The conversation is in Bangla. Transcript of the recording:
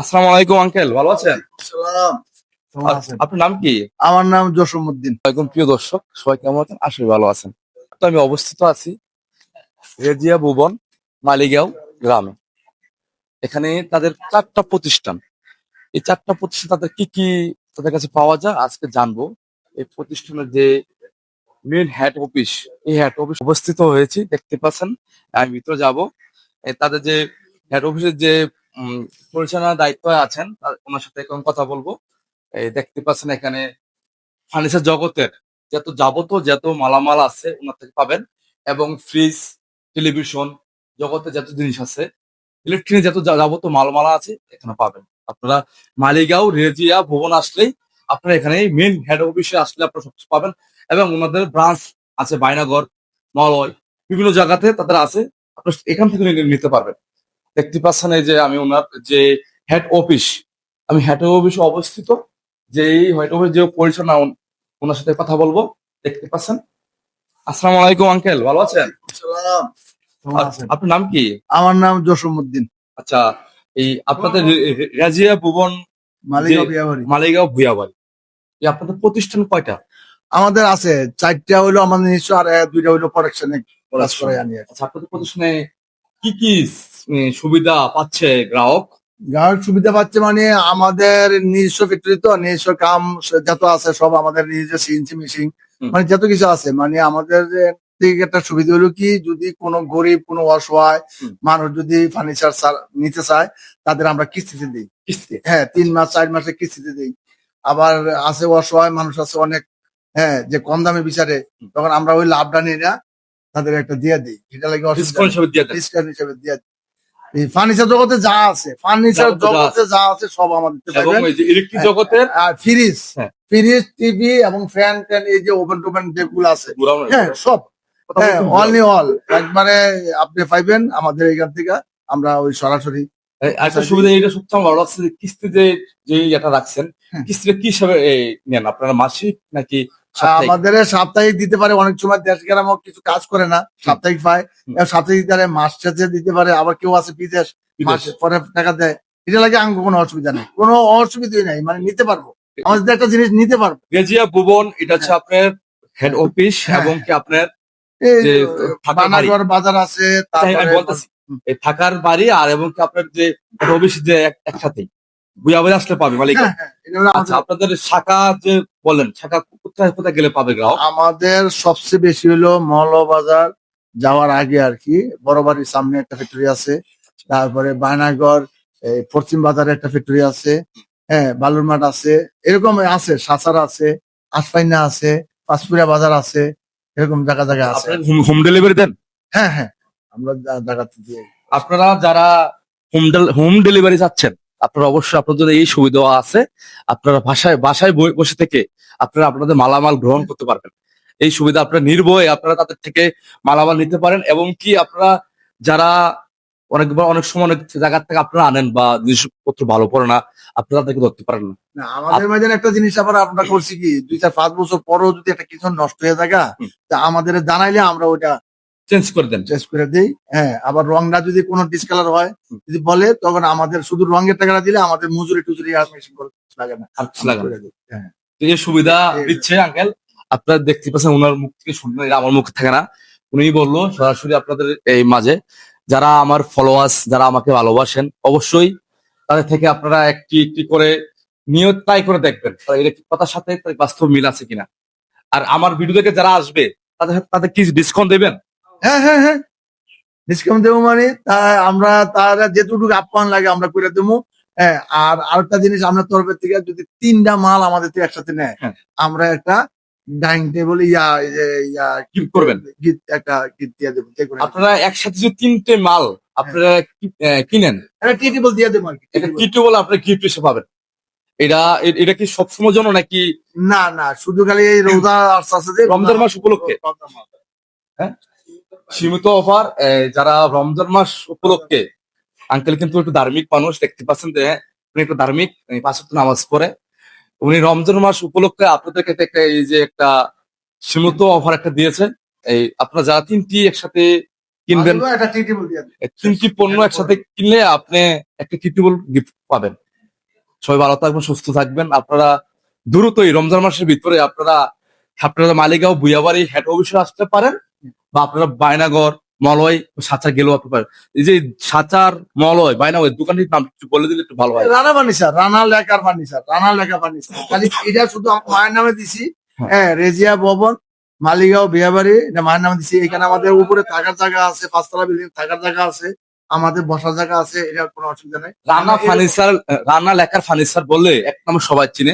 আসসালামু আলাইকুম আঙ্কেল, ভালো আছেন? সালাম। কেমন আছেন? আপনার নাম কি? আমার নাম জসীমউদ্দিন। একদম প্রিয় দর্শক, সবাই কেমন আছেন? আশা করি ভালো আছেন। তো আমি অবস্থিত আছি রেজিয়া ভুবন মালিগাঁও গ্রামে। এখানে তাদের 4টা প্রতিষ্ঠান। এই 4টা প্রতিষ্ঠান তাদের কি কি তাদের কাছে পাওয়া যায় আজকে জানবো। এই প্রতিষ্ঠানের যে মেন হেড অফিস, এই হেড অফিস অবস্থিত হয়েছে দেখতে পাচ্ছেন। আমি ভিতরে যাব। তাদের যে হেড অফিসের যে উম, পরিচালনার দায়িত্ব আছেন ওনার সাথে এখন কথা বলবো। এই দেখতে পাচ্ছেন এখানে ফার্নিচার জগতের যত মালামাল আছে ওনার থেকে পাবেন, এবং ফ্রিজ, টেলিভিশন জগতে যত জিনিস আছে, ইলেকট্রনিক যত যাবতীয় মালমালা আছে এখানে পাবেন। আপনারা মালিগাঁও রেজিয়া ভবন আসলেই আপনারা এখানে মেন হেড অফিসে আসলে আপনারা সবকিছু পাবেন, এবং ওনাদের ব্রাঞ্চ আছে বাইনাগর, মলয়, বিভিন্ন জায়গাতে তাদের আছে। আপনারা এখান থেকে নিতে পারবেন। দেখতে পাচ্ছেন এই যে আমি ওনার যে হেড অফিস, আমি হেড অফিসে অবস্থিত, যে এই হেড অফিস যে পরিচালনা ওনার সাথে কথা বলবো। দেখতে পাচ্ছেন। আসসালামু আলাইকুম আঙ্কেল, ভালো আছেন? সালাম। কেমন আছেন? আপনার নাম কি? আমার নাম জসীমউদ্দিন। আচ্ছা, এই আপনাদের রাজিয়া ভুবন যে মালিগাঁও বিয়াবাড়ি। মালিগাঁও ভুঁইয়াবাড়ি, এই আপনাদের প্রতিষ্ঠান কয়টা? আমাদের আছে 4টা হইলো আমাদের নিজস্ব, আর 2টা হইলো প্রোডাকশনে কাজ করে আনি আর কি। আচ্ছা, আপনাদের প্রতিষ্ঠানে কি কি সুবিধা পাচ্ছে গ্রাহক? গ্রাহক সুবিধা পাচ্ছে মানে আমাদের নিজস্ব ফ্যাক্টরি, তো নিজস্ব কাম যত আছে সব আমাদের নিজস্ব সিএনসি মেশিন, হুম। মানে যত কিছু আছে, মানে আমাদের থেকে একটা সুবিধা হলো কি, যদি কোনো গরিব কোনো অসহায় হুম। মানুষ যদি ফার্নিচার নিতে চায়, তাদের আমরা কিস্তিতে দিই। কিস্তি? হ্যাঁ, 3 মাস 4 মাসে কিস্তিতে দিই। আবার আছে অসহায় মানুষ আছে অনেক, হ্যাঁ, যে কম দামে বিচারে, হুম। তখন আমরা ওই লাভটা নিয়ে না তাদের একটা দিয়ে দিই, এটা লাগে অসুবিধা ডিসকাউন্ট হিসেবে দিয়ে দেন? ডিসকাউন্ট হিসেবে দিয়ে দিই। এই ফার্নিচার জগতে যা আছে, ফার্নিচার যাবতীয় যা জগতে যা আছে সব আমাদের এবং পাবেন। ওই যে ইলেকট্রিক জগতের আর ফ্রিজ, হ্যাঁ, ফ্রিজ, টিভি এবং ফ্যান ট্যান, এই যে ওভেন টোভেন যেগুলো আছে, ঘুরানো- হ্যাঁ সব, কথা হ্যাঁ বলতে অনলি অল একবারে আপনি পাইবেন আমাদের এখান থেকে। আমরা ওই সরাসরি একটা সুবিধা এটা সবচেয়ে আমার ভালো লাগছে যে কিস্তি যে এটা রাখছেন, হ্যাঁ। কিস্তিটা কি হিসাবে নেন আপনারা, মাসিক নাকি সাপ্তাহিক? আমাদের সাপ্তাহিক দিতে পারে, অনেক সময় দেশ গ্রামও কিছু কাজ করে না, সাপ্তাহিক পায়। হুম। এবার সাপ্তাহিক দিতে পারে, মাস শেষে দিতে পারে, আবার কেউ আছে বিদেশ, মাস পরে টাকা দেয়। এটা লাগে আঙ্গ কোনো অসুবিধা নেই, কোনো অসুবিধাই নাই, মানে নিতে পারবো, আমাদের একটা জিনিস নিতে পারবো। রেজিয়া ভুবন এটা হচ্ছে আপনার হেড অফিস, হ্যাঁ, এবং কি আপনার এই যে থাকার বাড়ি, বানারগড় বাজার আছে, আমি তারপরে বলতেছি এই থাকার বাড়ি আর এবং কি আপনার যে হেড অফিস যে একসাথেই বুঝাবুঝি আসলে পাবে মালিক। হ্যাঁ, হ্যাঁ, এটা হলো আচ্ছা, আমাদের। আপনাদের শাখা যে বলেন, শাখা কোথায় কোথায় গেলে পাবে গ্রাহক? আমাদের সবচেয়ে বেশি হলো মৌলবাজার যাওয়ার আগে আর কি, বড় বাড়ির সামনে একটা ফ্যাক্টরি আছে, তারপরে বায়নাগড়, এই পশ্চিম বাজারে একটা ফ্যাক্টরি আছে, হ্যাঁ বালুরমাঠ আছে, এরকম আছে, সাসার আছে, আশপাইনা আছে, পাঁচপুরিয়া বাজার আছে, এরকম জায়গা জায়গা আছে। আপনারা হোম ডেলিভারি দেন? হ্যাঁ, হ্যাঁ, আমরা জায়গাতে দিয়ে। আপনারা যারা হোম ডেলিভারি চাচ্ছেন, আপনারা অবশ্যই আপনাদের এই সুবিধা আছে। আপনারা বাসায় বাসায় বসে থেকে আপনারা আপনাদের মালামাল গ্রহণ করতে পারবেন। এই সুবিধা আপনারা নির্ভয়ে আপনারা তাদের থেকে মালামাল নিতে পারেন, এবং কি আপনারা যারা অনেক সময় অনেক জায়গা থেকে আপনারা আনেন বা জিনিসপত্র ভালো পড়ে না, আপনারা তাদেরকে ধরতে পারেন না। না, আমাদের মাঝে একটা জিনিস আবার আমরা করছি কি, 2 4 5 বছর পরও যদি একটা কিছু নষ্ট হয়ে থাকে, হুম। তা আমাদের জানাইলে আমরা ওইটা চেঞ্জ করে দেন। চেঞ্জ করে দিই। হ্যাঁ, আবার রংটা যদি কোনো ডিসকালার হয়, হুম। যদি বলে, তখন আমাদের শুধু রঙের টাকাটা দিলে আমাদের মজুরি টুজুরি আর মেশিন করে লাগে না, আর কিছু আমরা লাগে না। করে দিই। হ্যাঁ, তো এই সুবিধা এই- দিচ্ছে আঙ্কেল। আপনারা দেখতে পাচ্ছেন ওনার মুখ থেকে শুনলেন, এটা আমার মুখ থাকে না। উনি বললো সরাসরি আপনাদের এই মাঝে যারা আমার ফলোয়ার্স, যারা আমাকে ভালোবাসেন, অবশ্যই তাদের থেকে আপনারা একটি একটি করে নিয়ে ট্রাই করে দেখবেন এটা কি কথার সাথে বাস্তব মিল আছে কিনা। আর আমার ভিডিও দেখে যারা আসবে তাদের কি ডিসকাউন্ট দেবেন? হ্যাঁ, হ্যাঁ, হ্যাঁ, ডিসকাউন্ট দেবো, মানে আমরা তারা যেটুকু আপ্যায়ন লাগে আমরা করে দেবো। হ্যাঁ, আর আরেকটা জিনিস, আপনার তরফের থেকে যদি 3টা মাল আমাদের থেকে একসাথে নেয়, হ্যাঁ। আমরা একটা ডাইনিং টেবিল Gift করবেন। একটা গিফট দিয়ে দেবো, যে কোনো আপনারা একসাথে যদি 3টে মাল আপনারা কিনেন, একটা টি টেবিল দিয়ে দেবো আর কি। এটা কিটু বলে আপনারা গিফট হিসেবে পাবেন। এটা কি সবসময়ের জন্য নাকি না, না, শুধু খালি এই রোজা আসছে যে রমজান মাস উপলক্ষে? রমজান মাস। হ্যাঁ, সীমিত অফার। যারা রমজান মাস উপলক্ষে, আঙ্কেল কিন্তু একটু ধার্মিক মানুষ, দেখতে পাচ্ছেন যে উনি একটু ধার্মিক, 5 ওয়াক্ত নামাজ পড়ে। উনি রমজান মাস উপলক্ষে আপনাদেরকে একটা এই যে একটা সীমিত অফার একটা দিয়েছে। এই আপনারা যারা 3টি একসাথে কিনবেন, একটা টি টেবিল দিয়ে দেবো। 3টি পণ্য একসাথে কিনলে আপনি একটা কিটেবল গিফট পাবেন। সবাই ভালো থাকবেন, সুস্থ থাকবেন। আপনারা দ্রুতই রমজান মাসের ভিতরে আপনারা মালিগাঁও ভুইয়াবাড়ি হেড অফিসে আসতে পারেন, বা আপনারা বায়নাগর মলয় সাচার গেলেও আসতে পারেন। এই যে সাচার মলয় বায়নাগর দোকানটির নাম একটু বলে দিলে একটু ভালো হয়। Rana furniture, Rana lacquer furniture, Rana লেখা ফার্নিচার। খালি এটা শুধু আমার মায়ের নামে দিছি। হ্যাঁ, রেজিয়া ভবন, মালিগাঁও বিয়াবাড়ি, এটা মায়ের নামে দিছি। এখানে আমাদের উপরে থাকার জায়গা আছে, 5 তলা বিল্ডিং থাকার জায়গা আছে, আমাদের বসার জায়গা আছে, এটা কোনো অসুবিধা নেই। রানা ফার্নিচার, রানা লেখার ফার্নিচার বললে এক নামে সবাই চিনে।